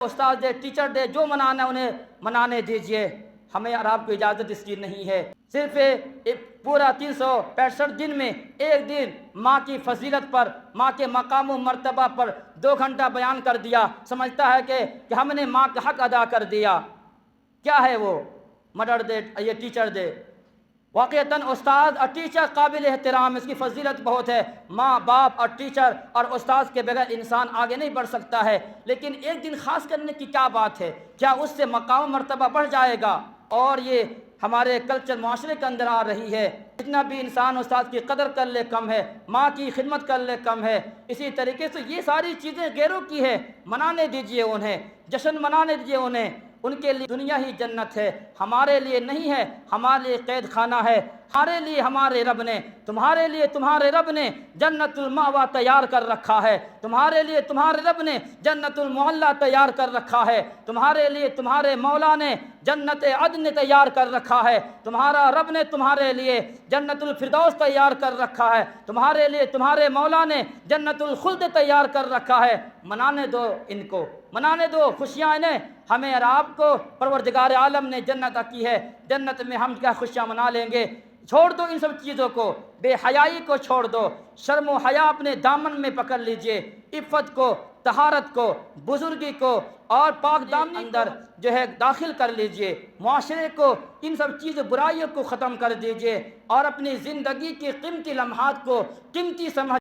استاد دے، ٹیچر دے، جو منانا انہیں منانے دیجئے، ہمیں اور آپ کو اجازت اس کی نہیں ہے۔ صرف پورا 365 دن میں ایک دن ماں کی فضیلت پر، ماں کے مقام و مرتبہ پر 2 گھنٹہ بیان کر دیا، سمجھتا ہے کہ ہم نے ماں کا حق ادا کر دیا۔ کیا ہے وہ؟ مدر دے، یہ ٹیچر دے۔ واقعتاً استاد اور ٹیچر قابل احترام، اس کی فضیلت بہت ہے۔ ماں باپ اور ٹیچر اور استاد کے بغیر انسان آگے نہیں بڑھ سکتا ہے، لیکن ایک دن خاص کرنے کی کیا بات ہے؟ کیا اس سے مقام و مرتبہ بڑھ جائے گا؟ اور یہ ہمارے کلچر معاشرے کے اندر آ رہی ہے، جتنا بھی انسان استاد کی قدر کر لے کم ہے، ماں کی خدمت کر لے کم ہے۔ اسی طریقے سے یہ ساری چیزیں غیروں کی ہے، منانے دیجئے انہیں، جشن منانے دیجئے انہیں، ان کے لیے دنیا ہی جنت ہے، ہمارے لیے نہیں ہے، ہمارے لیے قید خانہ ہے۔ ہمارے لیے ہمارے رب نے، تمہارے لیے تمہارے رب نے جنت المأویٰ تیار کر رکھا ہے، تمہارے لیے تمہارے رب نے جنت المعلیٰ تیار کر رکھا ہے، تمہارے لیے تمہارے مولا نے جنت عدن تیار کر رکھا ہے، تمہارا رب نے تمہارے لیے جنت الفردوس تیار کر رکھا ہے، تمہارے لیے تمہارے مولا نے جنت الخلد تیار کر رکھا ہے۔ منانے دو ان کو، منانے دو خوشیاں انہیں۔ ہمیں اور آپ کو پروردگار عالم نے جنت عطا ہے، جنت میں ہم کیا خوشیاں منا لیں گے۔ چھوڑ دو ان سب چیزوں کو، بے حیائی کو چھوڑ دو، شرم و حیا اپنے دامن میں پکڑ لیجئے، عفت کو، طہارت کو، بزرگی کو اور پاک دامنی اندر جو ہے داخل کر لیجئے۔ معاشرے کو ان سب چیزوں برائیوں کو ختم کر دیجئے اور اپنی زندگی کی قیمتی لمحات کو قیمتی سمجھ